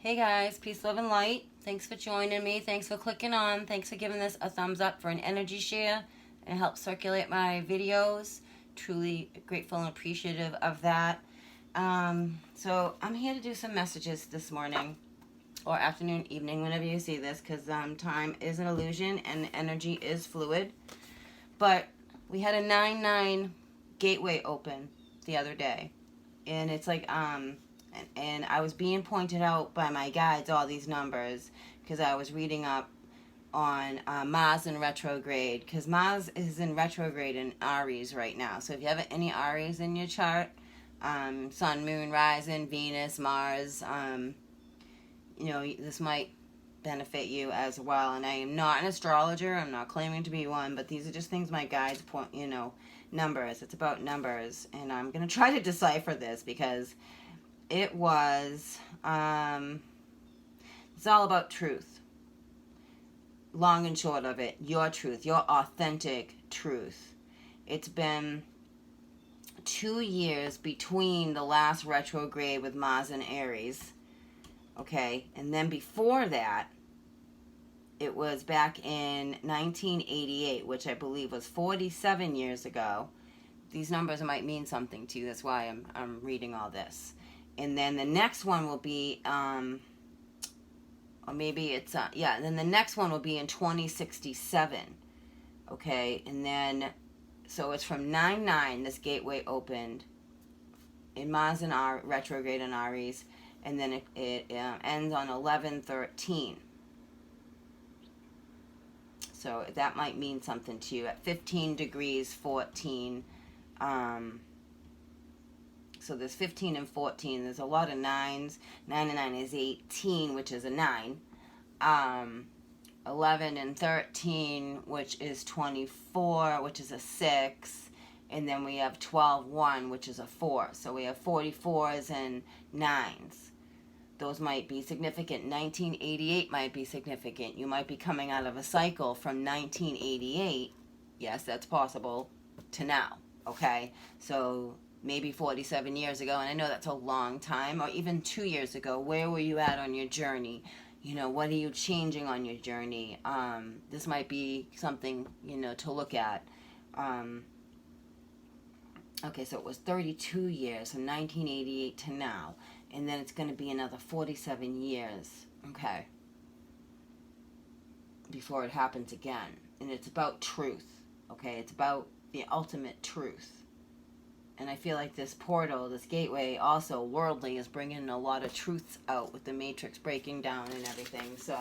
Hey guys, peace, love, and light. Thanks for joining me. Thanks for clicking on. Thanks for giving this a thumbs up for an energy share. It helps circulate my videos. Truly grateful and appreciative of that. So I'm here to do some messages this morning or afternoon, evening, whenever you see this, because time is an illusion and energy is fluid. But we had a 9-9 gateway open the other day, and it's like and I was being pointed out by my guides all these numbers because I was reading up on Mars in retrograde, because Mars is in retrograde in Aries right now. So if you have any Aries in your chart, Sun, Moon, Rising, Venus, Mars, this might benefit you as well. And I am not an astrologer. I'm not claiming to be one, but these are just things my guides point, numbers. It's about numbers. And I'm going to try to decipher this because it was, it's all about truth. Long and short of it, your truth, your authentic truth. It's been 2 years between the last retrograde with Mars and Aries. Okay, and then before that, it was back in 1988, which I believe was 47 years ago. These numbers might mean something to you. That's why I'm reading all this. And then the next one will be, or maybe it's, then the next one will be in 2067. Okay, and then, so it's from 9-9, this gateway opened in Mars and retrograde in Aries, and then it ends on 11-13. So that might mean something to you. At 15 degrees, 14, so there's 15 and 14. There's a lot of 9s. 9 and 9 is 18, which is a 9. 11 and 13, which is 24, which is a 6. And then we have 12-1, which is a 4. So we have 44s and 9s. Those might be significant. 1988 might be significant. You might be coming out of a cycle from 1988. Yes, that's possible, to now. Okay? So maybe 47 years ago, and I know that's a long time, or even 2 years ago, where were you at on your journey? What are you changing on your journey? This might be something, to look at. Okay, so it was 32 years, from 1988 to now, and then it's going to be another 47 years, okay, before it happens again. And it's about truth, okay? It's about the ultimate truth. And I feel like this portal, this gateway, also worldly, is bringing a lot of truths out with the matrix breaking down and everything. So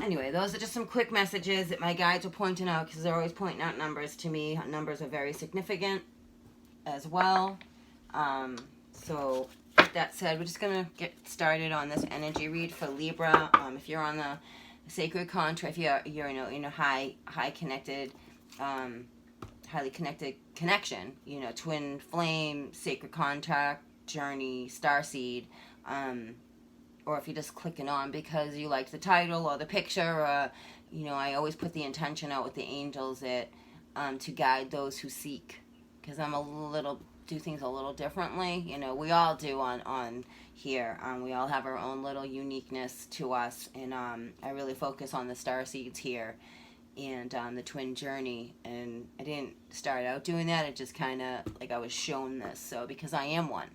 anyway, those are just some quick messages that my guides are pointing out, because they're always pointing out numbers to me. Numbers are very significant as well. So with that said, we're just going to get started on this energy read for Libra. If you're on the sacred contract, if you're in a high connected, highly connected connection, twin flame, sacred contract, journey, starseed, or if you're just clicking on because you like the title or the picture, or I always put the intention out with the angels that to guide those who seek, because do things a little differently. We all do on here. We all have our own little uniqueness to us, and I really focus on the starseeds here and the twin journey. And I didn't start out doing that. It just kind of like I was shown this, so because I am one.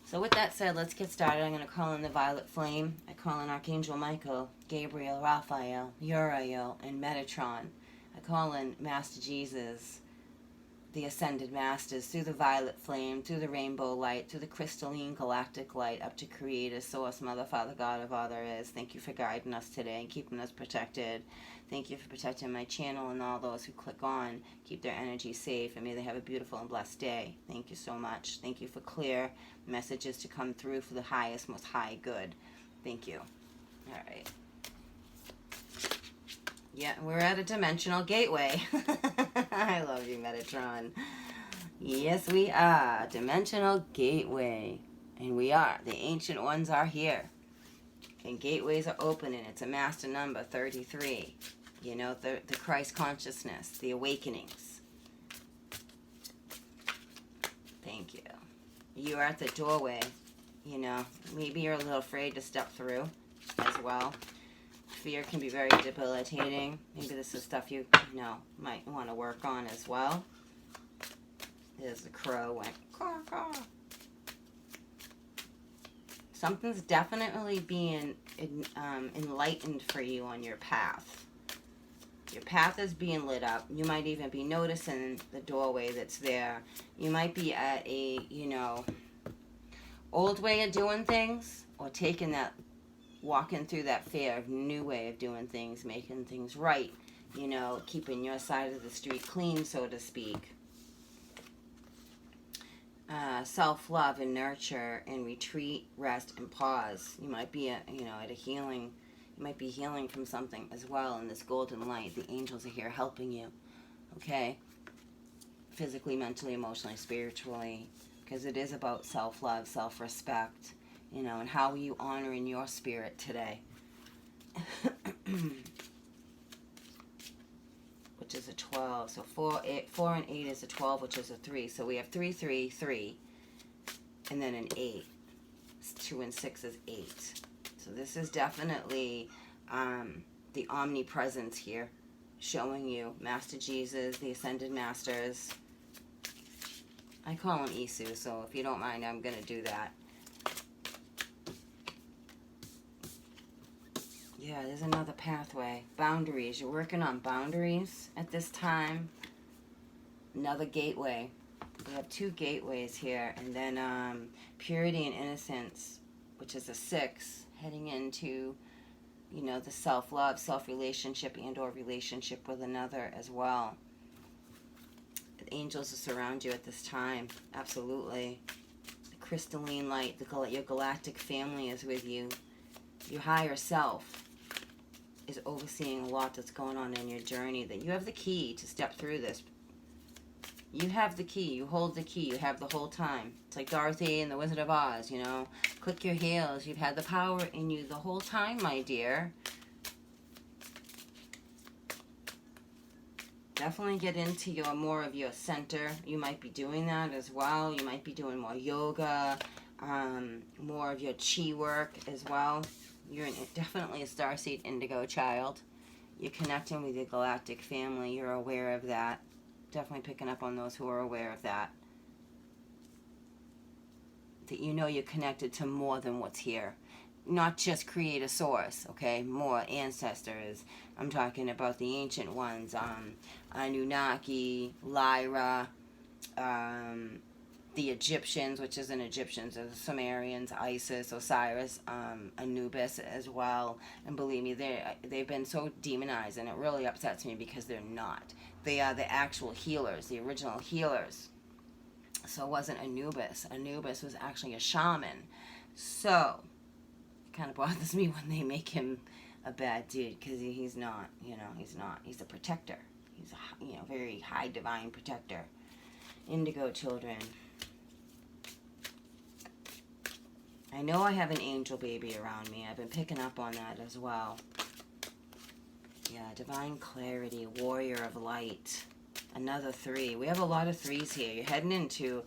So with that said, let's get started. I'm going to call in the violet flame. I call in Archangel Michael, Gabriel, Raphael, Uriel, and Metatron. I call in Master Jesus, the ascended masters, through the violet flame, through the rainbow light, through the crystalline galactic light, up to Creator, Source, Mother, Father, God of all there is. Thank you for guiding us today and keeping us protected. Thank you for protecting my channel and all those who click on. Keep their energy safe, and may they have a beautiful and blessed day. Thank you so much. Thank you for clear messages to come through for the highest, most high good. Thank you. All right. Yeah, we're at a dimensional gateway. I love you, Metatron. Yes, we are. Dimensional gateway. And we are. The ancient ones are here. And gateways are opening. It's a master number, 33. The Christ consciousness, the awakenings. Thank you. You are at the doorway. You know, maybe you're a little afraid to step through as well. Fear can be very debilitating. Maybe this is stuff you know, might want to work on as well. There's the crow went, caw, caw. Something's definitely being enlightened for you on your path. Your path is being lit up. You might even be noticing the doorway that's there. You might be at a, you know, old way of doing things, or taking that, walking through that fear of new way of doing things, making things right, you know, keeping your side of the street clean, so to speak. Self-love and nurture and retreat, rest, and pause. You might be at, you know, at a healing. You might be healing from something as well in this golden light. The angels are here helping you, okay? Physically, mentally, emotionally, spiritually, because it is about self-love, self-respect, you know, and how are you honoring your spirit today? Which is a 12. So 4 and 8 is a 12, which is a 3. So we have 3, 3, 3, and then an 8. 2 and 6 is 8. So this is definitely the omnipresence here, showing you Master Jesus, the Ascended Masters. I call him Isu, so if you don't mind, I'm going to do that. Yeah, there's another pathway. Boundaries. You're working on boundaries at this time. Another gateway. We have 2 gateways here. And then purity and innocence, which is a 6, heading into, you know, the self-love, self-relationship, and or relationship with another as well. The angels will surround you at this time. Absolutely. The crystalline light, your galactic family is with you. Your higher self is overseeing a lot that's going on in your journey, that you have the key to step through this. You have the key. You hold the key. You have the whole time. It's like Dorothy and the Wizard of Oz, you know. Click your heels. You've had the power in you the whole time, my dear. Definitely get into more of your center. You might be doing that as well. You might be doing more yoga, more of your chi work as well. You're definitely a Starseed Indigo child. You're connecting with your galactic family. You're aware of that. Definitely picking up on those who are aware of that. That you know you're connected to more than what's here. Not just create a source, okay? More ancestors. I'm talking about the ancient ones. Anunnaki, Lyra, the Egyptians, which isn't Egyptians, the Sumerians, Isis, Osiris, Anubis as well. And believe me, they've been so demonized, and it really upsets me because they're not. They are the actual healers, the original healers. So it wasn't Anubis. Anubis was actually a shaman. So it kind of bothers me when they make him a bad dude, because he's not, you know, he's not. He's a protector. He's a, you know, very high divine protector. Indigo children. I know I have an angel baby around me. I've been picking up on that as well. Yeah, divine clarity, warrior of light. Another 3. We have a lot of 3s here. You're heading into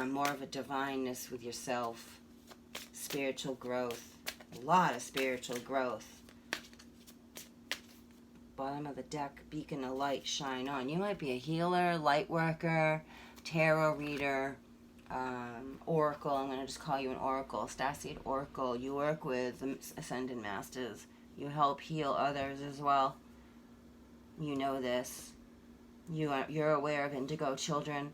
more of a divineness with yourself. Spiritual growth. A lot of spiritual growth. Bottom of the deck, beacon of light, shine on. You might be a healer, light worker, tarot reader, oracle. I'm going to just call you an oracle. Starseed oracle. You work with the Ascended Masters. You help heal others as well. You know this. You're aware of indigo children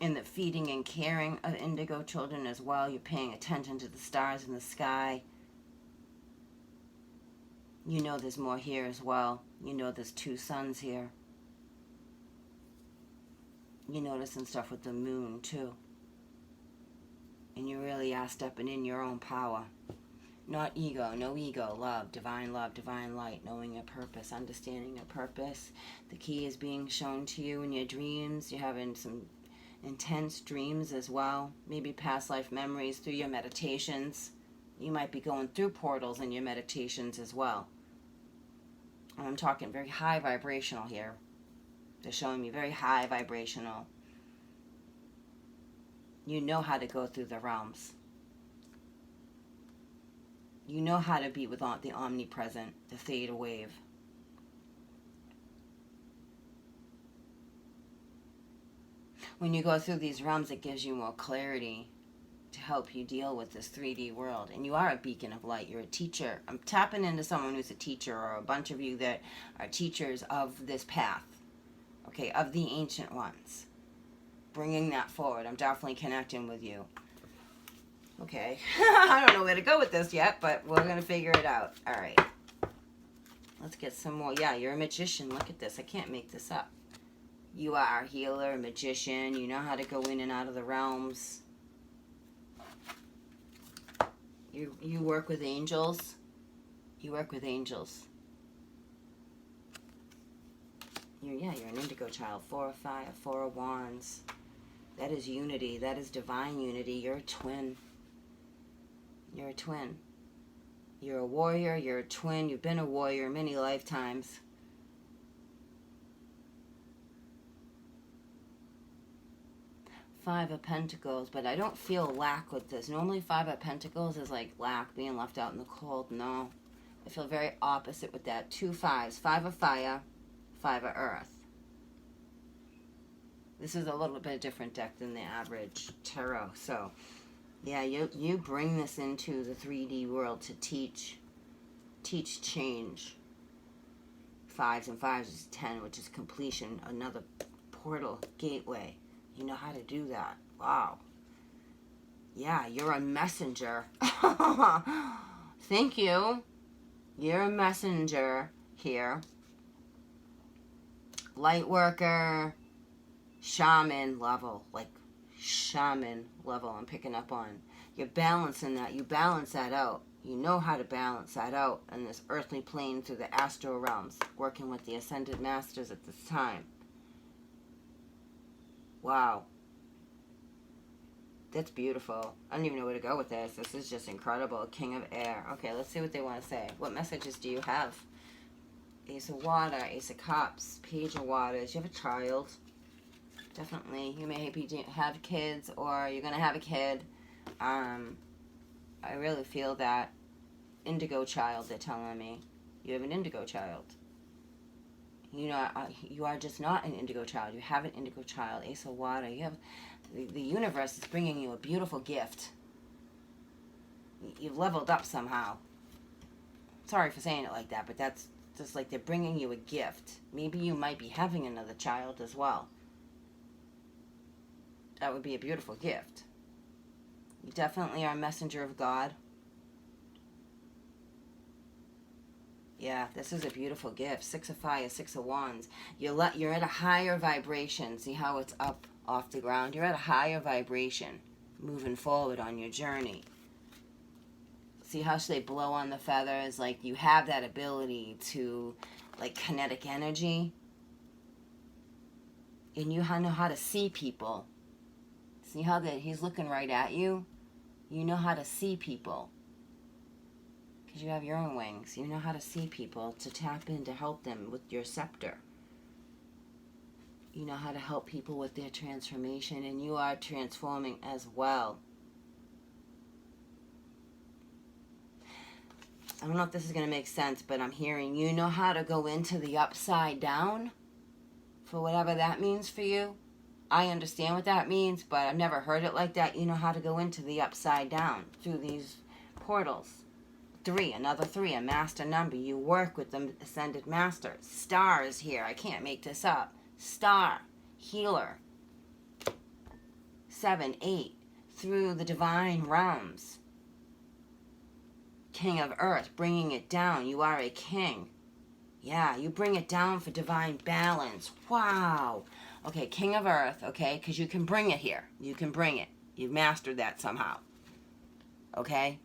and the feeding and caring of indigo children as well. You're paying attention to the stars in the sky. You know there's more here as well. You know there's 2 suns here. You noticing stuff with the moon too. And you really are stepping in your own power. Not ego, no ego, love, divine light, knowing your purpose, understanding your purpose. The key is being shown to you in your dreams. You're having some intense dreams as well. Maybe past life memories through your meditations. You might be going through portals in your meditations as well. And I'm talking very high vibrational here. They're showing me very high vibrational. You know how to go through the realms. You know how to be with the omnipresent, the theta wave. When you go through these realms, it gives you more clarity to help you deal with this 3D world. And you are a beacon of light. You're a teacher. I'm tapping into someone who's a teacher, or a bunch of you that are teachers of this path, okay, of the ancient ones. Bringing that forward. I'm definitely connecting with you. Okay. I don't know where to go with this yet, but we're going to figure it out. All right. Let's get some more. Yeah, you're a magician. Look at this. I can't make this up. You are a healer, a magician. You know how to go in and out of the realms. You work with angels. You work with angels. You're an indigo child. 4 of fire, 4 of wands. That is unity. That is divine unity. You're a twin. You're a twin. You're a warrior. You're a twin. You've been a warrior many lifetimes. Five of Pentacles, but I don't feel lack with this. Normally 5 of Pentacles is like lack, being left out in the cold. No. I feel very opposite with that. 2 5s. 5 of fire, 5 of earth. This is a little bit different deck than the average tarot. So, yeah, you bring this into the 3D world to teach change. 5s and 5s is 10, which is completion. Another portal, gateway. You know how to do that. Wow. Yeah, you're a messenger. Thank you. You're a messenger here. Light worker, shaman level. Like shaman level I'm picking up on. You're balancing that. You balance that out. You know how to balance that out in this earthly plane through the astral realms. Working with the ascended masters at this time. Wow. That's beautiful. I don't even know where to go with this. This is just incredible. King of Air. Okay, let's see what they want to say. What messages do you have? Ace of Water, Ace of Cups, Page of Waters. You have a child. Definitely. You may have kids, or you're going to have a kid. I really feel that. Indigo child, they're telling me. You have an indigo child. You know, you are just not an indigo child. You have an indigo child. Ace of Water. You have the universe is bringing you a beautiful gift. You've leveled up somehow. Sorry for saying it like that, but that's just like they're bringing you a gift. Maybe you might be having another child as well. That would be a beautiful gift. You definitely are a messenger of God. Yeah, this is a beautiful gift. 6 of fire, 6 of wands. You're at a higher vibration. See how it's up off the ground? You're at a higher vibration moving forward on your journey. See how they blow on the feathers? Like you have that ability to, like, kinetic energy. And you know how to see people. See how he's looking right at you? You know how to see people. Because you have your own wings. You know how to see people, to tap in, to help them with your scepter. You know how to help people with their transformation, and you are transforming as well. I don't know if this is going to make sense, but I'm hearing you know how to go into the upside down, for whatever that means for you. I understand what that means, but I've never heard it like that. You know how to go into the upside down through these portals. 3, another 3, a master number. You work with the ascended master. Star is here. I can't make this up. Star, healer. 7, 8, through the divine realms. King of earth, bringing it down. You are a king. Yeah, you bring it down for divine balance. Wow. Okay, king of earth, okay, because you can bring it here. You can bring it. You've mastered that somehow. Okay?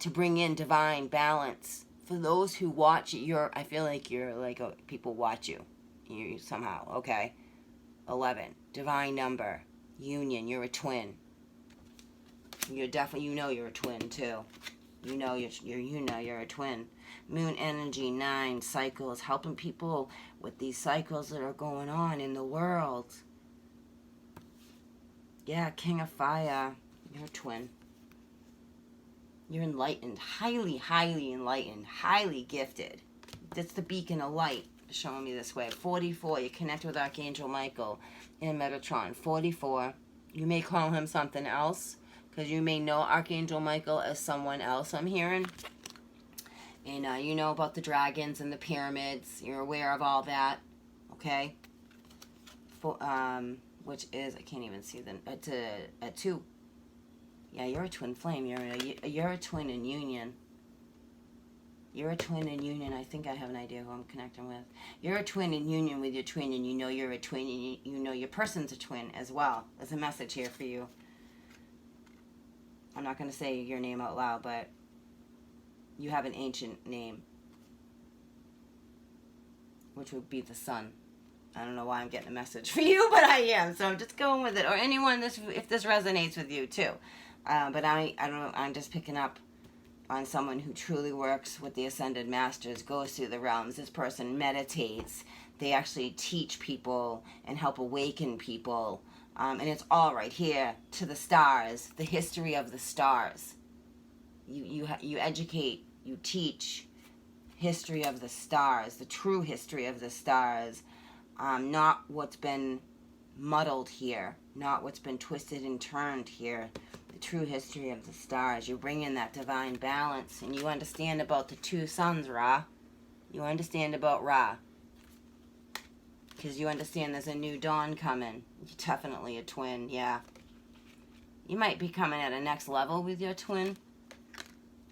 To bring in divine balance. For those who watch I feel like you're like, people watch you. You somehow, okay? 11, divine number. Union, you're a twin. You're definitely, you're a twin too. You're a twin. Moon energy, 9, cycles, helping people with these cycles that are going on in the world. Yeah, King of Fire. You're a twin. You're enlightened. Highly, highly enlightened. Highly gifted. That's the beacon of light showing me this way. 44, you connect with Archangel Michael in Metatron. 44, you may call him something else, because you may know Archangel Michael as someone else, I'm hearing. And you know about the dragons and the pyramids. You're aware of all that. Okay? Which is, I can't even see the, it's a 2. Yeah, you're a twin flame. You're a twin in union. You're a twin in union. I think I have an idea who I'm connecting with. You're a twin in union with your twin, and you know you're a twin, and you know your person's a twin as well. There's a message here for you. I'm not going to say your name out loud, but you have an ancient name, which would be the sun. I don't know why I'm getting a message for you, but I am. So I'm just going with it. Or anyone, if this resonates with you too. But I don't know. I'm just picking up on someone who truly works with the Ascended Masters, goes through the realms. This person meditates. They actually teach people and help awaken people. And it's all right here to the stars, the history of the stars. You educate, you teach history of the stars, the true history of the stars, not what's been muddled here, not what's been twisted and turned here. True history of the stars. You bring in that divine balance, and you understand about the 2 suns, Ra. You understand about Ra, because you understand there's a new dawn coming. You're definitely a twin. Yeah, you might be coming at a next level with your twin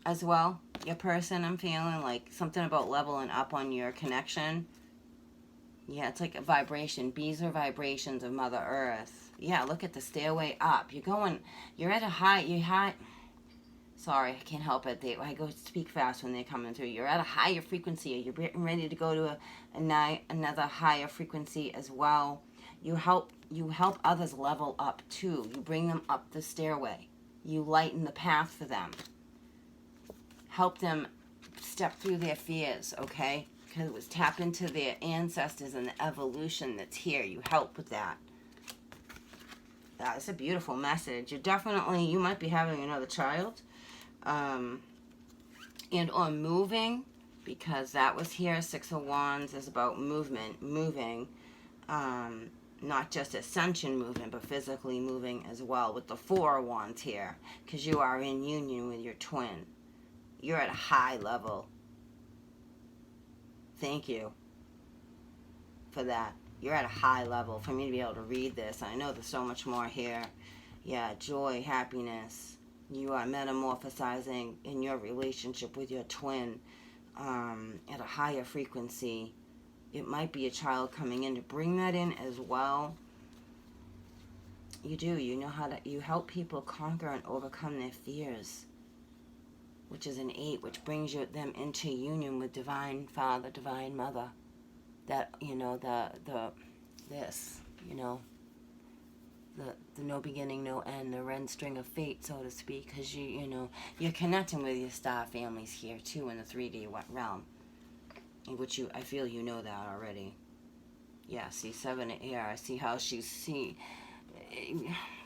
as well. Your person, I'm feeling like something about leveling up on your connection. Yeah, it's like a vibration. Bees are vibrations of Mother Earth. Yeah, look at the stairway up. You're at a high, sorry, I can't help it. I go speak fast when they're coming through. You're at a higher frequency. You're getting ready to go to another higher frequency as well. You help others level up too. You bring them up the stairway. You lighten the path for them. Help them step through their fears, okay? Because it was tap into their ancestors and the evolution that's here. You help with that. That's a beautiful message. You might be having another child. And or moving, because that was here. 6 of Wands is about movement, moving. Not just ascension movement, but physically moving as well, with the 4 of Wands here. Because you are in union with your twin. You're at a high level. Thank you for that. You're at a high level for me to be able to read this. I know there's so much more here. Yeah, joy, happiness. You are metamorphosizing in your relationship with your twin at a higher frequency. It might be a child coming in to bring that in as well. You do. You know how to. You help people conquer and overcome their fears, which is an 8, which brings them into union with Divine Father, Divine Mother. That, you know, the no beginning, no end, the red string of fate, so to speak, because you're connecting with your star families here too in the 3D realm, in which I feel you know that already. Yeah, see, 7 of air. I see how she's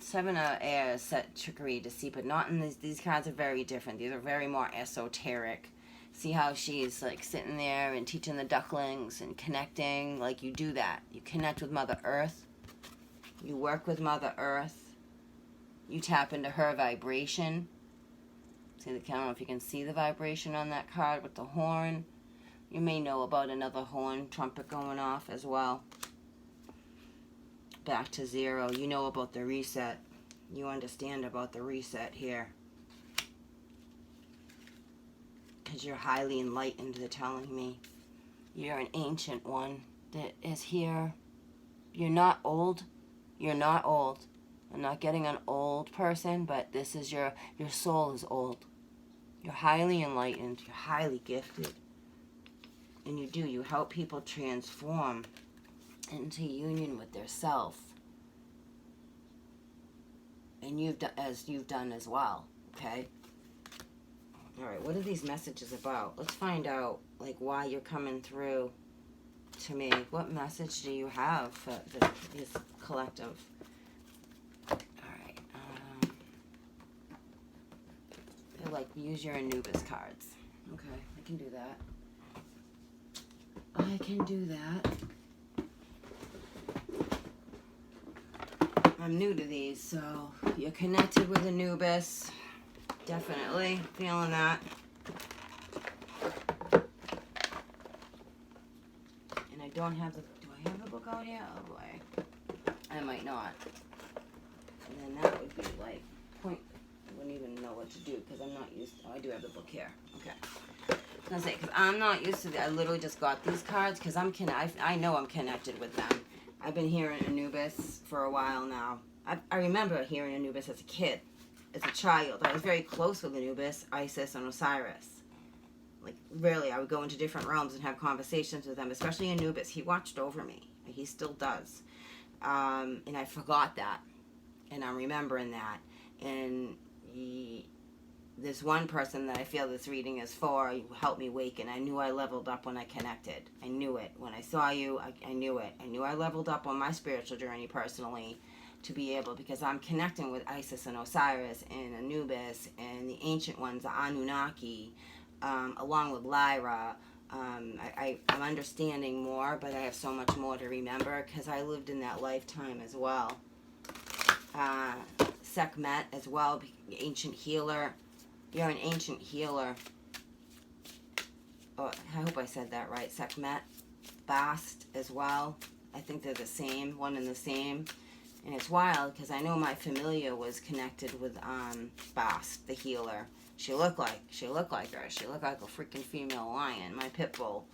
7 of air is set trickery, deceit, but not in these cards are very different. These are very more esoteric. See how she's like sitting there and teaching the ducklings and connecting. Like, you do that. You connect with Mother Earth. You work with Mother Earth. You tap into her vibration. See, I don't know if you can see the vibration on that card with the horn. You may know about another horn trumpet going off as well. Back to 0. You know about the reset. You understand about the reset here. Because you're highly enlightened, they're telling me. You're an ancient one that is here. You're not old. You're not old. I'm not getting an old person, but this is your soul is old. You're highly enlightened. You're highly gifted. And you help people transform into union with their self. And you've done as well, okay? All right, what are these messages about? Let's find out, like, why you're coming through to me. What message do you have for this collective? All like use your Anubis cards. Okay, I can do that. I can do that. I'm new to these, so you're connected with Anubis. Definitely feeling that. And I don't have the... Do I have the book out here? Oh boy. I might not. And then that would be like... point. I wouldn't even know what to do because I'm not used... Oh, I do have the book here. Okay. I was going to say, because I'm not used to it. I literally just got these cards because I know I'm connected with them. I've been hearing Anubis for a while now. I remember hearing Anubis as a kid, as a child. I was very close with Anubis, Isis, and Osiris. Like, really, I would go into different realms and have conversations with them, especially Anubis. He watched over me. He still does. And I forgot that. And I'm remembering that. And this one person that I feel this reading is for helped me awaken. I knew I leveled up when I connected. I knew it. When I saw you, I knew it. I knew I leveled up on my spiritual journey personally to be able, because I'm connecting with Isis and Osiris and Anubis and the ancient ones, the Anunnaki, along with Lyra. I'm understanding more, but I have so much more to remember because I lived in that lifetime as well. Sekhmet as well, ancient healer. You're an ancient healer. Oh, I hope I said that right. Sekhmet. Bast as well. I think they're the same, one and the same. And it's wild because I know my familiar was connected with Bast, the healer. She looked like her. She looked like a freaking female lion, my pit bull.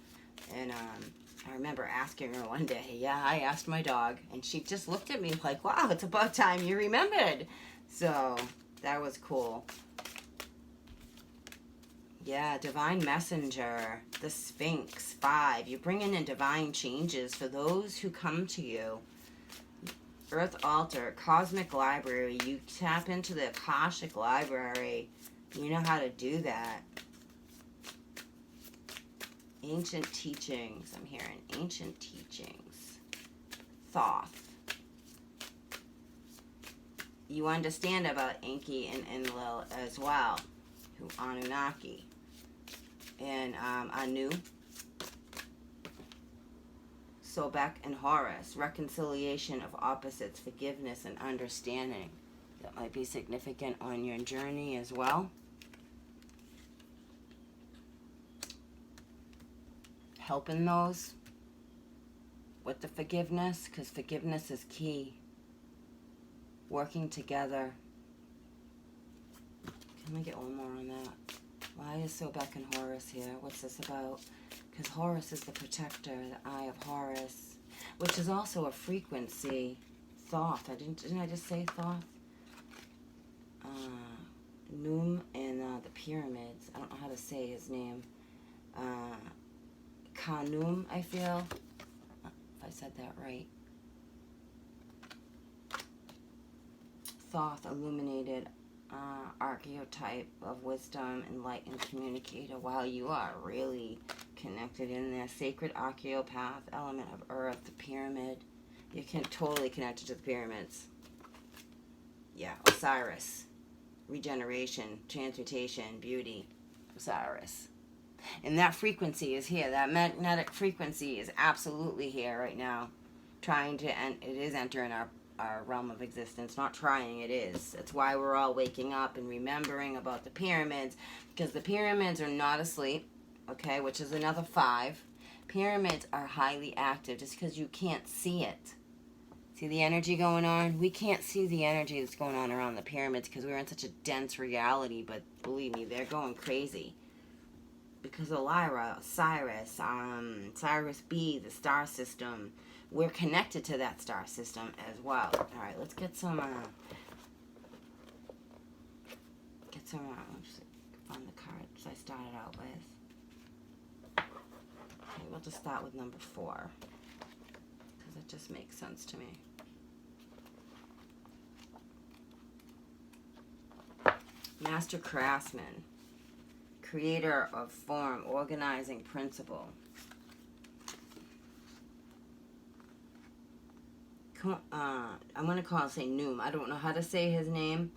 And I remember asking her one day, yeah, I asked my dog, and she just looked at me like, wow, it's about time you remembered. So that was cool. Yeah, Divine Messenger, the Sphinx, 5. You're bringing in divine changes for those who come to you. Earth Altar, Cosmic Library. You tap into the Akashic Library. You know how to do that. Ancient Teachings. I'm hearing Ancient Teachings. Thoth. You understand about Enki and Enlil as well. Who Anunnaki. And Anu. Sobek and Horus. Reconciliation of opposites, forgiveness and understanding. That might be significant on your journey as well. Helping those with the forgiveness, because forgiveness is key. Working together. Can we get one more on that? Why is Sobek and Horus here? What's this about? Because Horus is the protector, the Eye of Horus, which is also a frequency. Thoth. Didn't I just say Thoth? Num and the pyramids. I don't know how to say his name. Khanum, I feel. If I said that right. Thoth, illuminated archetype of wisdom, enlightened communicator. While you are really connected in there. Sacred archeopath, element of earth, the pyramid. You can totally connect it to the pyramids. Yeah, Osiris. Regeneration, transmutation, beauty. Osiris. And that frequency is here. That magnetic frequency is absolutely here right now. It is entering our realm of existence. Not trying, it is. That's why we're all waking up and remembering about the pyramids. Because the pyramids are not asleep. Okay, which is another 5. Pyramids are highly active just because you can't see it. See the energy going on? We can't see the energy that's going on around the pyramids because we're in such a dense reality, but believe me, they're going crazy. Because of Lyra, Cyrus, Cyrus B, the star system, we're connected to that star system as well. Alright, let's get some, let's see, find the cards I started out with. Okay, we'll just start with number 4. Because it just makes sense to me. Master Craftsman. Creator of form, organizing principle. I'm going to say Noom. I don't know how to say his name.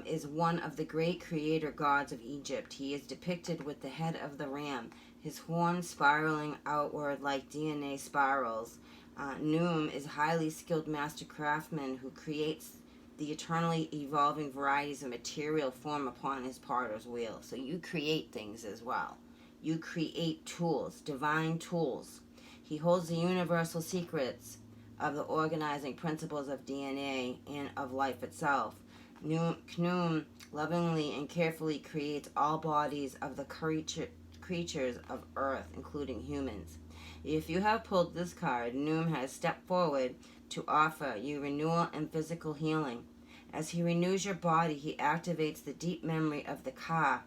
is one of the great creator gods of Egypt. He is depicted with the head of the ram, his horns spiraling outward like DNA spirals. Noom is a highly skilled master craftsman who creates the eternally evolving varieties of material form upon his potter's wheel. So you create things as well. You create tools, divine tools. He holds the universal secrets of the organizing principles of DNA and of life itself. Khnum lovingly and carefully creates all bodies of the creatures of Earth, including humans. If you have pulled this card, Khnum has stepped forward to offer you renewal and physical healing. As he renews your body, he activates the deep memory of the Ka.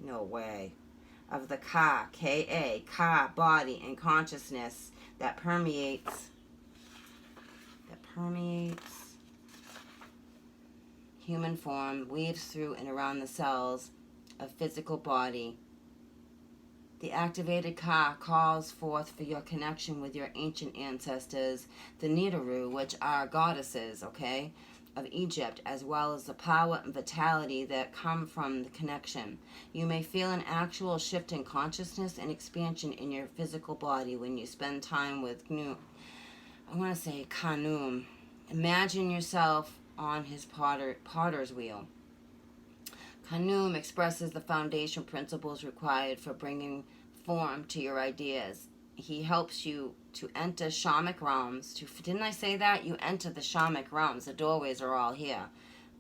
No way. Of the Ka, K-A, Ka, body and consciousness that permeates human form, weaves through and around the cells of physical body. The activated Ka calls forth for your connection with your ancient ancestors, the Nidaru, which are goddesses, okay, of Egypt, as well as the power and vitality that come from the connection. You may feel an actual shift in consciousness and expansion in your physical body when you spend time with Khnum. Imagine yourself on his potter's wheel. Khnum expresses the foundation principles required for bringing form to your ideas. He helps you to enter shamanic realms. Didn't I say that? You enter the shamanic realms. The doorways are all here.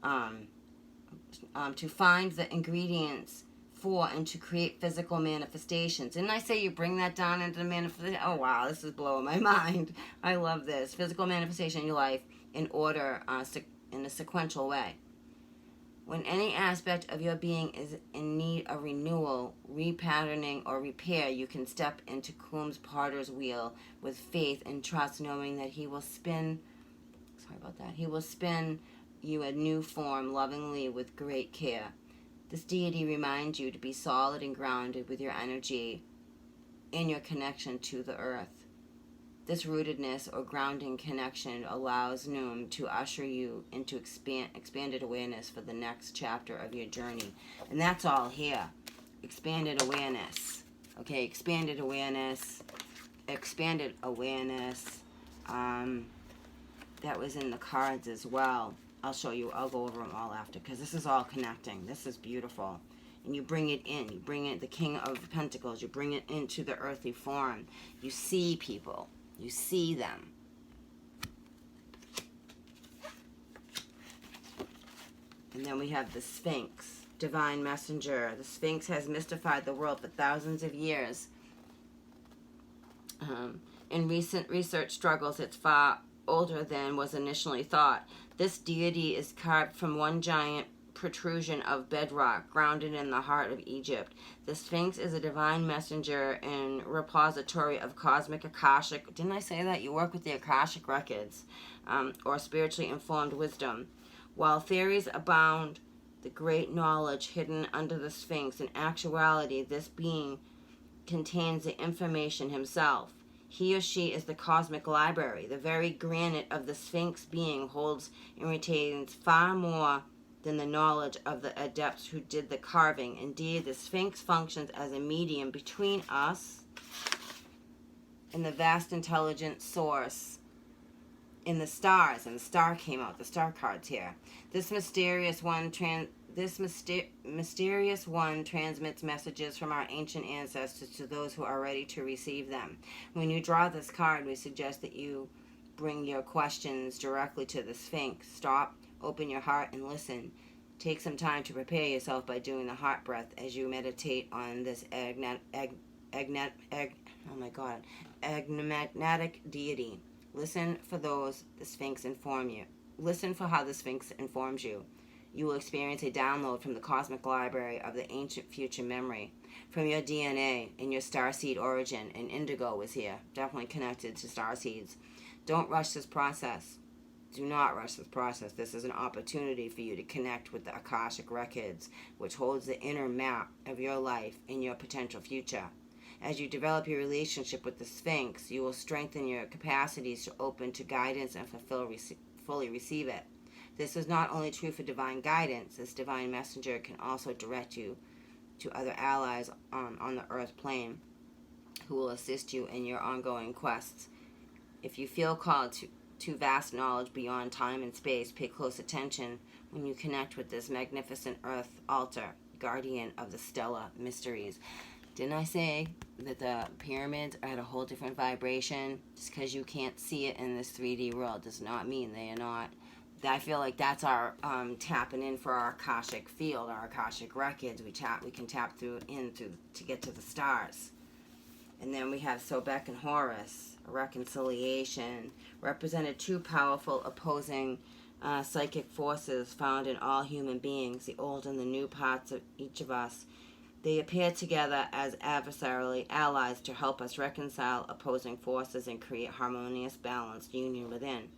To find the ingredients for and to create physical manifestations. Didn't I say you bring that down into the manifestation? Oh, wow, this is blowing my mind. I love this. Physical manifestation in your life in order, in a sequential way. When any aspect of your being is in need of renewal, repatterning, or repair, you can step into Khnum's potter's wheel with faith and trust, knowing that he will spin you a new form lovingly with great care. This deity reminds you to be solid and grounded with your energy and your connection to the earth. This rootedness or grounding connection allows Khnum to usher you into expanded awareness for the next chapter of your journey. And that's all here. Expanded awareness. Okay, expanded awareness. That was in the cards as well. I'll show you. I'll go over them all after because this is all connecting. This is beautiful. And you bring it in. You bring it, the King of Pentacles. You bring it into the earthly form. You see people. You see them. And then we have the Sphinx, divine messenger. The Sphinx has mystified the world for thousands of years. In recent research struggles, it's far older than was initially thought. This deity is carved from one giant protrusion of bedrock grounded in the heart of Egypt. The Sphinx is a divine messenger and repository of cosmic Akashic. Didn't I say that? You work with the Akashic records or spiritually informed wisdom. While theories abound, the great knowledge hidden under the Sphinx, in actuality, this being contains the information himself. He or she is the cosmic library. The very granite of the Sphinx being holds and retains far more than the knowledge of the adepts who did the carving. Indeed, the Sphinx functions as a medium between us and the vast intelligent source in the stars. And the star came out, the star cards here. This mysterious one transmits messages from our ancient ancestors to those who are ready to receive them. When you draw this card, we suggest that you bring your questions directly to the Sphinx. Stop, open your heart, and listen. Take some time to prepare yourself by doing the heart breath as you meditate on this enigmatic deity. Listen for those the Sphinx inform you. Listen for how the Sphinx informs you. You will experience a download from the cosmic library of the ancient future memory, from your DNA and your starseed origin. And indigo is here, definitely connected to starseeds. Don't rush this process. Do not rush this process. This is an opportunity for you to connect with the Akashic records, which holds the inner map of your life and your potential future. As you develop your relationship with the Sphinx, you will strengthen your capacities to open to guidance and fully receive it. This is not only true for divine guidance. This divine messenger can also direct you to other allies on the earth plane who will assist you in your ongoing quests. If you feel called to vast knowledge beyond time and space, pay close attention when you connect with this magnificent earth altar, guardian of the stellar mysteries. Didn't I say that the pyramids are at a whole different vibration? Just because you can't see it in this 3D world does not mean they are not. I feel like that's our tapping in for our Akashic field, our Akashic records. We can tap through to get to the stars. And then we have Sobek and Horus, a reconciliation, represented two powerful opposing psychic forces found in all human beings, the old and the new parts of each of us. They appear together as adversarial allies to help us reconcile opposing forces and create harmonious, balanced union within.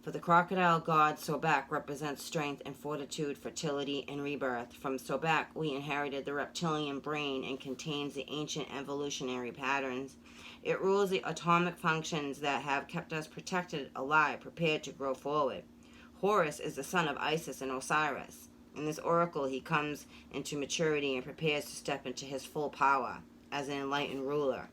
For the crocodile god, Sobek represents strength and fortitude, fertility, and rebirth. From Sobek, we inherited the reptilian brain and contains the ancient evolutionary patterns. It rules the atomic functions that have kept us protected, alive, prepared to grow forward. Horus is the son of Isis and Osiris. In this oracle, he comes into maturity and prepares to step into his full power as an enlightened ruler.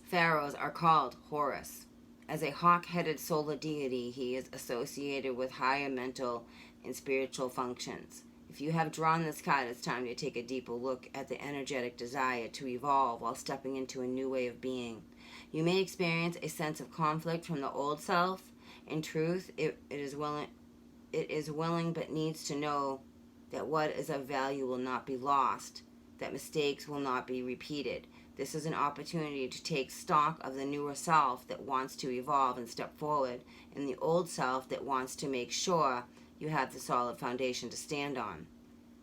Pharaohs are called Horus. As a hawk-headed solar deity, he is associated with higher mental and spiritual functions. If you have drawn this card, it's time to take a deeper look at the energetic desire to evolve while stepping into a new way of being. You may experience a sense of conflict from the old self. In truth, it is willing but needs to know that what is of value will not be lost, that mistakes will not be repeated. This is an opportunity to take stock of the newer self that wants to evolve and step forward, and the old self that wants to make sure you have the solid foundation to stand on.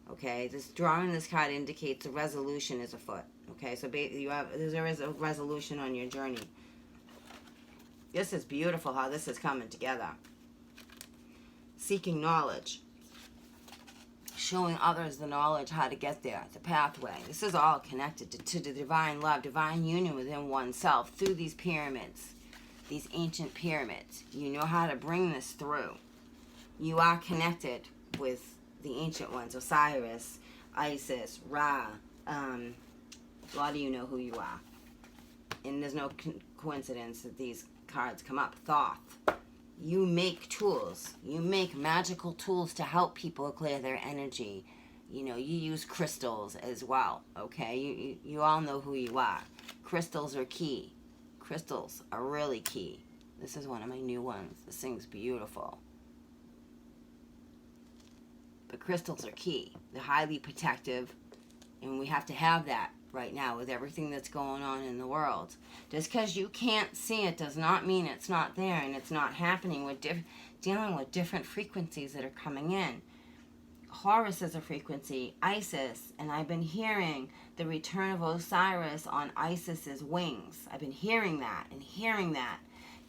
Okay, drawing this card indicates a resolution is afoot. Okay, so there is a resolution on your journey. This is beautiful how this is coming together. Seeking knowledge. Showing others the knowledge how to get there, the pathway. This is all connected to the divine love, divine union within oneself through these pyramids, these ancient pyramids. You know how to bring this through. You are connected with the ancient ones, Osiris, Isis, Ra. A lot of you know who you are. And there's no coincidence that these cards come up. Thoth. You make tools. You make magical tools to help people clear their energy. You know, you use crystals as well, okay? You all know who you are. Crystals are key. Crystals are really key. This is one of my new ones. This thing's beautiful. But crystals are key. They're highly protective, and we have to have that right now with everything that's going on in the world. Just because you can't see it does not mean it's not there and it's not happening. We're dealing with different frequencies that are coming in. Horus is a frequency, Isis, and I've been hearing the return of Osiris on Isis's wings. I've been hearing that and hearing that.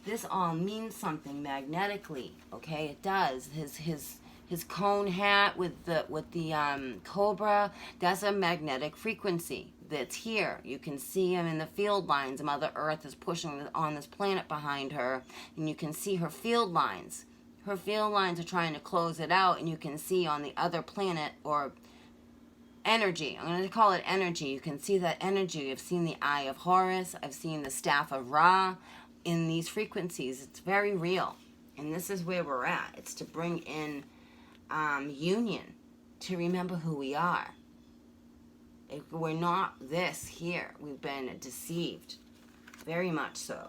This all means something magnetically, okay? It does. His cone hat with the cobra, that's a magnetic frequency that's here. You can see him in the field lines. Mother Earth is pushing on this planet behind her, and you can see her field lines. Her field lines are trying to close it out, and you can see on the other planet, or energy. I'm going to call it energy. You can see that energy. I've seen the Eye of Horus. I've seen the Staff of Ra in these frequencies. It's very real. And this is where we're at. It's to bring in union, to remember who we are. We're not this here. We've been deceived. Very much so.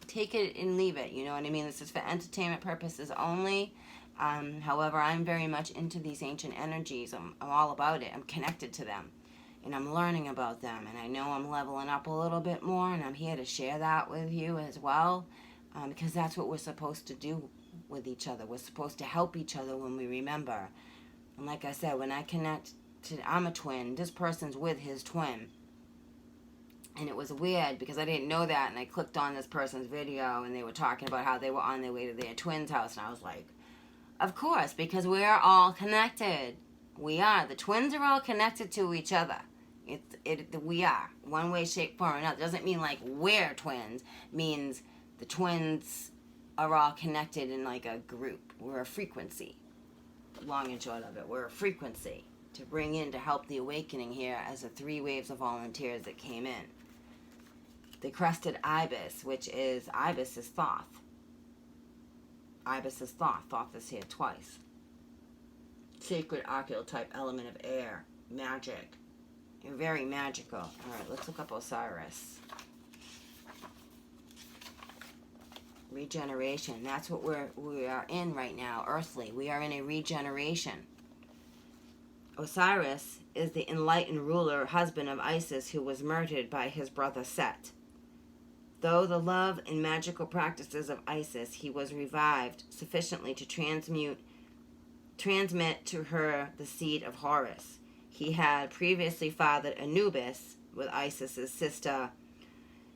Take it and leave it. You know what I mean? This is for entertainment purposes only. However, I'm very much into these ancient energies. I'm all about it. I'm connected to them. And I'm learning about them. And I know I'm leveling up a little bit more. And I'm here to share that with you as well. Because that's what we're supposed to do with each other. We're supposed to help each other when we remember. And like I said, when I connect I'm a twin. This person's with his twin. And it was weird because I didn't know that, and I clicked on this person's video and they were talking about how they were on their way to their twin's house, and I was like, of course, because we are all connected. We are. The twins are all connected to each other. We are. One way, shape, form, or another. It doesn't mean like we're twins. It means The twins are all connected in like a group. We're a frequency. Long and short of it, we're a frequency to bring in to help the awakening here as the 3 waves of volunteers that came in. The crested ibis, which is, ibis is Thoth. Ibis is Thoth. Thoth is here twice. Sacred archetype, element of air, magic. You're very magical. All right, let's look up Osiris. Regeneration. That's what we are in right now, earthly. We are in a regeneration. Osiris is the enlightened ruler, husband of Isis, who was murdered by his brother Set. Though the love and magical practices of Isis, he was revived sufficiently to transmit to her the seed of Horus. He had previously fathered Anubis with Isis's sister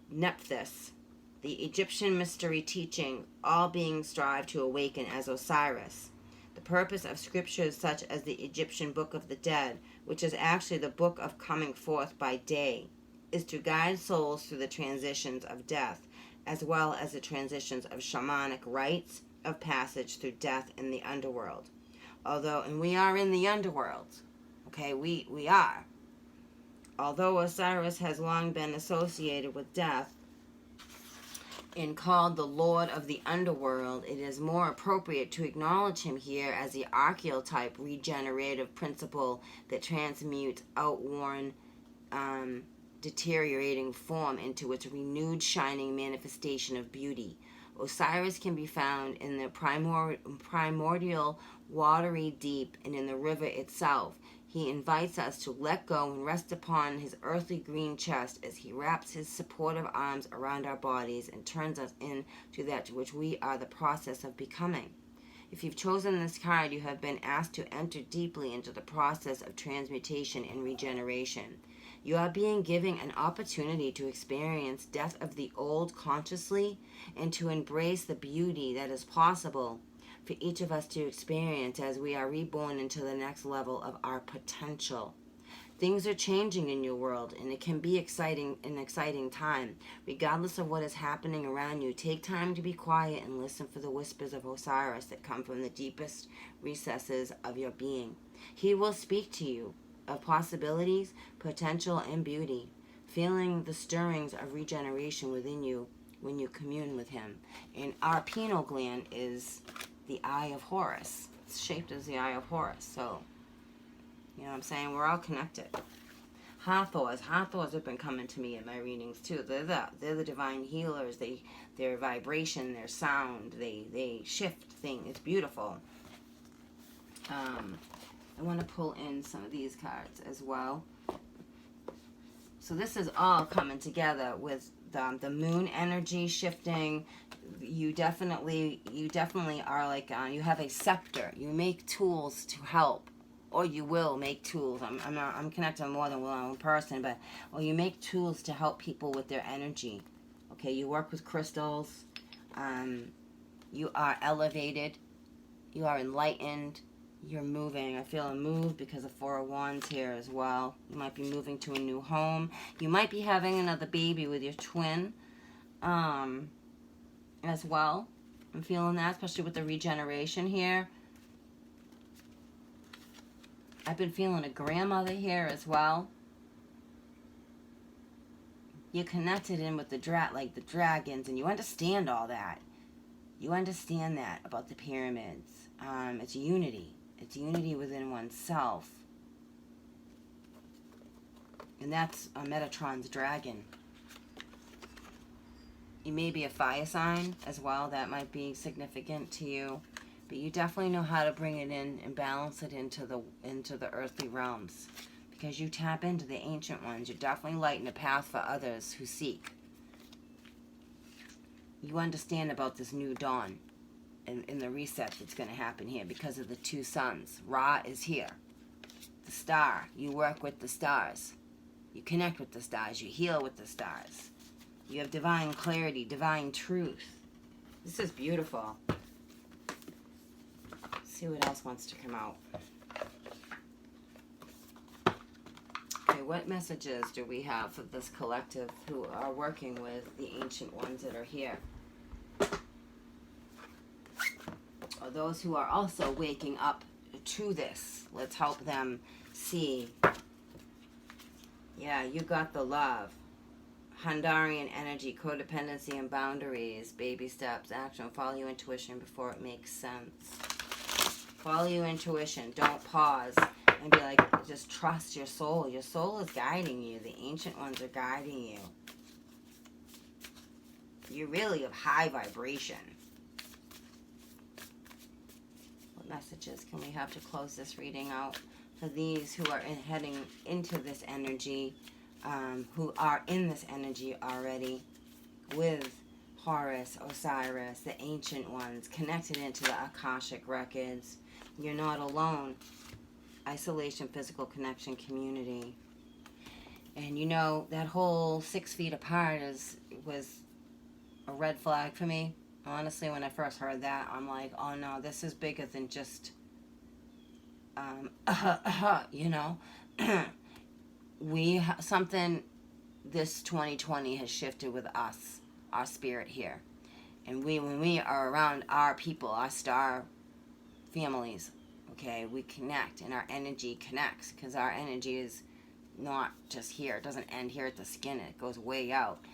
Nephthys. The Egyptian mystery teaching, all beings strive to awaken as Osiris. The purpose of scriptures such as the Egyptian Book of the Dead, which is actually the book of coming forth by day, is to guide souls through the transitions of death, as well as the transitions of shamanic rites of passage through death in the underworld. And we are in the underworld, okay, we are. Although Osiris has long been associated with death and called the Lord of the Underworld, it is more appropriate to acknowledge him here as the archetype regenerative principle that transmutes outworn, deteriorating form into its renewed shining manifestation of beauty. Osiris can be found in the primordial watery deep and in the river itself. He invites us to let go and rest upon his earthly green chest as he wraps his supportive arms around our bodies and turns us into that to which we are the process of becoming. If you've chosen this card, you have been asked to enter deeply into the process of transmutation and regeneration. You are being given an opportunity to experience death of the old consciously and to embrace the beauty that is possible for each of us to experience as we are reborn into the next level of our potential. Things are changing in your world, and it can be an exciting time. Regardless of what is happening around you, take time to be quiet and listen for the whispers of Osiris that come from the deepest recesses of your being. He will speak to you of possibilities, potential, and beauty, feeling the stirrings of regeneration within you when you commune with him. And our pineal gland is the eye of Horus. It's shaped as the eye of Horus. So, you know what I'm saying? We're all connected. Hathors have been coming to me in my readings too. They're the divine healers. Their vibration, their sound, they shift things. It's beautiful. I want to pull in some of these cards as well. So this is all coming together with the moon energy shifting. You definitely are like, you have a scepter. You make tools to help, or you will make tools. I'm connected to more than one person, or you make tools to help people with their energy. Okay, you work with crystals. You are elevated. You are enlightened. You're moving. I feel a move because of Four of Wands here as well. You might be moving to a new home. You might be having another baby with your twin as well. I'm feeling that, especially with the regeneration here. I've been feeling a grandmother here as well. You're connected in with the dragons, and you understand all that. You understand that about the pyramids. It's unity. It's unity within oneself. And that's Metatron's dragon. You may be a fire sign as well. That might be significant to you. But you definitely know how to bring it in and balance it into the earthly realms. Because you tap into the ancient ones. You definitely lighten a path for others who seek. You understand about this new dawn. In the reset that's going to happen here because of the two suns. Ra is here. The star. You work with the stars. You connect with the stars. You heal with the stars. You have divine clarity, divine truth. This is beautiful. Let's see what else wants to come out. Okay, what messages do we have for this collective who are working with the ancient ones that are here? those who are also waking up to this, let's help them see. Yeah, you got the love. Handarian energy, codependency and boundaries, baby steps, action. Follow your intuition before it makes sense. Follow your intuition. Don't pause and be like, just trust your soul. Your soul is guiding you. The ancient ones are guiding you. You're really of high vibration. What messages can we have to close this reading out for these who are heading into this energy, who are in this energy already with Horus, Osiris, the ancient ones, connected into the Akashic records? You're not alone. Isolation, physical connection, community. And you know, that whole 6 feet apart was a red flag for me. Honestly, when I first heard that, I'm like, oh no, this is bigger than just, you know. Something, this 2020 has shifted with us, our spirit here. And when we are around our people, our star families, okay, we connect and our energy connects, because our energy is not just here. It doesn't end here at the skin. It goes way out.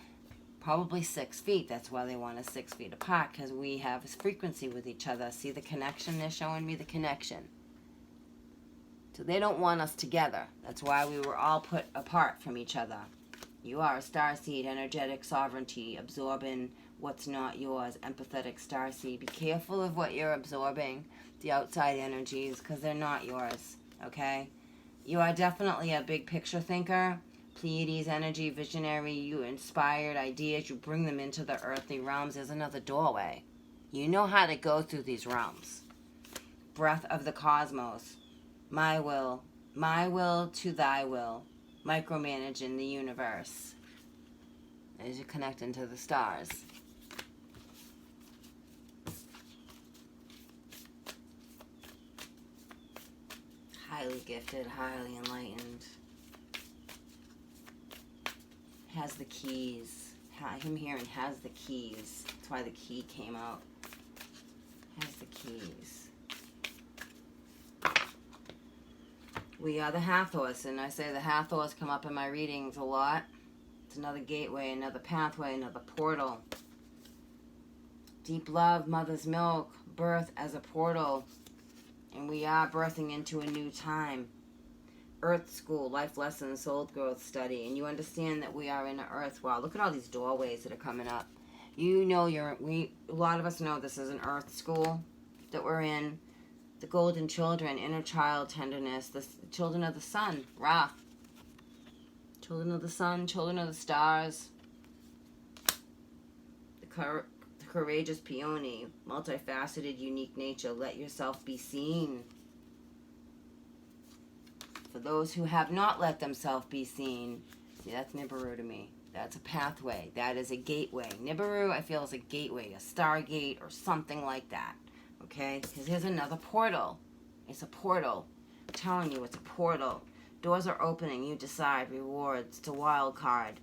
Probably 6 feet. That's why they want us 6 feet apart, because we have this frequency with each other. See the connection? They're showing me the connection. So they don't want us together. That's why we were all put apart from each other. You are a starseed, energetic sovereignty, absorbing what's not yours, empathetic starseed. Be careful of what you're absorbing, the outside energies, because they're not yours, okay? You are definitely a big picture thinker. Pleiades energy, visionary, you inspired ideas, you bring them into the earthly realms. There's another doorway. You know how to go through these realms. Breath of the cosmos. My will to thy will. Micromanaging the universe as you connect into the stars. Highly gifted, highly enlightened. Has the keys. Him hearing has the keys. That's why the key came out. Has the keys. We are the Hathors, and I say the Hathors come up in my readings a lot. It's another gateway, another pathway, another portal. Deep love, mother's milk, birth as a portal. And we are birthing into a new time. Earth school, life lessons, soul growth study. And you understand that we are in an earth. Wow, look at all these doorways that are coming up. You know, a lot of us know this is an earth school that we're in. The golden children, inner child tenderness, the children of the sun, Ra. Children of the sun, children of the stars. The courageous peony, multifaceted, unique nature. Let yourself be seen. For those who have not let themselves be seen, see, that's Nibiru to me. That's a pathway. That is a gateway. Nibiru, I feel, is a gateway, a stargate or something like that. Okay? Because here's another portal. It's a portal. I'm telling you, it's a portal. Doors are opening. You decide. Rewards. It's a wild card.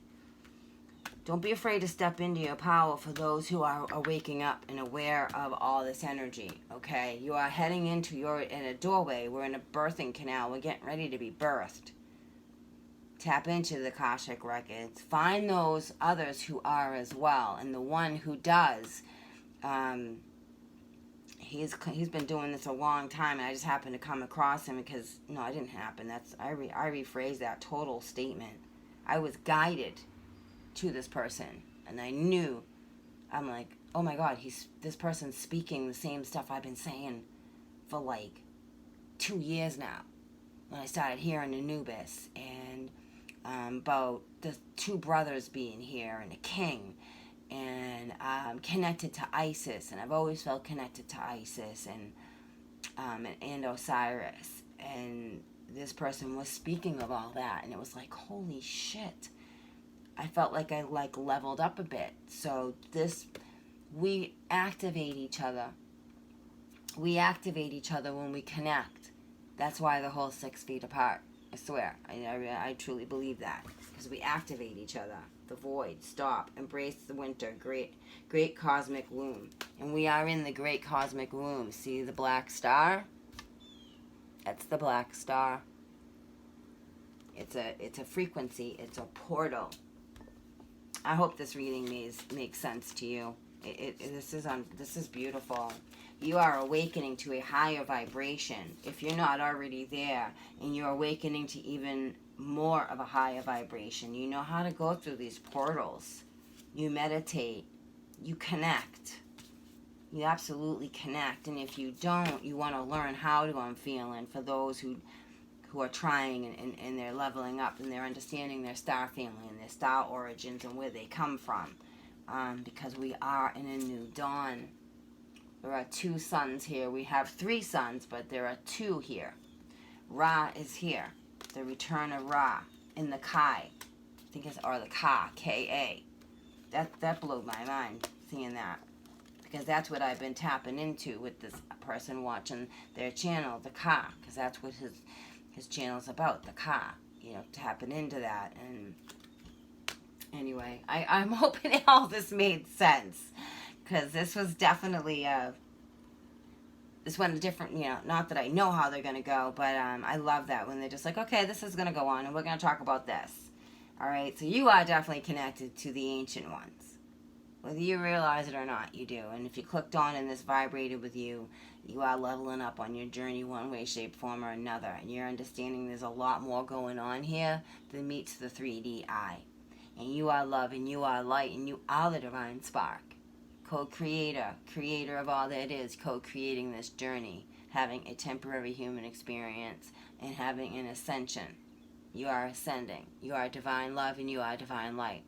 Don't be afraid to step into your power for those who are waking up and aware of all this energy, okay? You are heading in a doorway. We're in a birthing canal. We're getting ready to be birthed. Tap into the Akashic records. Find those others who are as well. And the one who does, he's been doing this a long time, and I just happened to come across him because, no, it didn't happen. I rephrased that total statement. I was guided to this person, and I knew, I'm like, oh my God, this person's speaking the same stuff I've been saying for like 2 years now, when I started hearing Anubis, and about the 2 brothers being here, and a king, and connected to Isis, and I've always felt connected to Isis, and Osiris, and this person was speaking of all that, and it was like, holy shit. I felt like I leveled up a bit. So we activate each other. We activate each other when we connect. That's why the whole 6 feet apart. I swear. I truly believe that. Because we activate each other. the void, stop, embrace the winter, great cosmic womb. And we are in the great cosmic womb. See the black star? That's the black star. It's a frequency. It's a portal. I hope this reading makes sense to you. This is beautiful. You are awakening to a higher vibration. If you're not already there, and you're awakening to even more of a higher vibration, you know how to go through these portals. You meditate. You connect. You absolutely connect. And if you don't, you want to learn how to. I'm feeling for those who are trying and they're leveling up and they're understanding their star family and their star origins and where they come from. Because we are in a new dawn. There are 2 suns here. We have 3 suns, but there are 2 here. Ra is here. The return of Ra in the Kai. I think it's, or the Ka, K-A. That blew my mind, seeing that. Because that's what I've been tapping into with this person watching their channel, the Ka. Because that's what his channel's about, the Ka. You know, tapping into that. And anyway, I'm hoping all this made sense. Because this was definitely this went a different, you know, not that I know how they're going to go, but I love that when they're just like, okay, this is going to go on and we're going to talk about this. All right, so you are definitely connected to the ancient ones. Whether you realize it or not, you do. And if you clicked on and this vibrated with you, you are leveling up on your journey one way, shape, form, or another. And you're understanding there's a lot more going on here than meets the 3D eye. And you are love, and you are light, and you are the divine spark. Co-creator, creator of all that is, co-creating this journey, having a temporary human experience, and having an ascension. You are ascending. You are divine love, and you are divine light.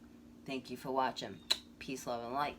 Thank you for watching. Peace, love, and light.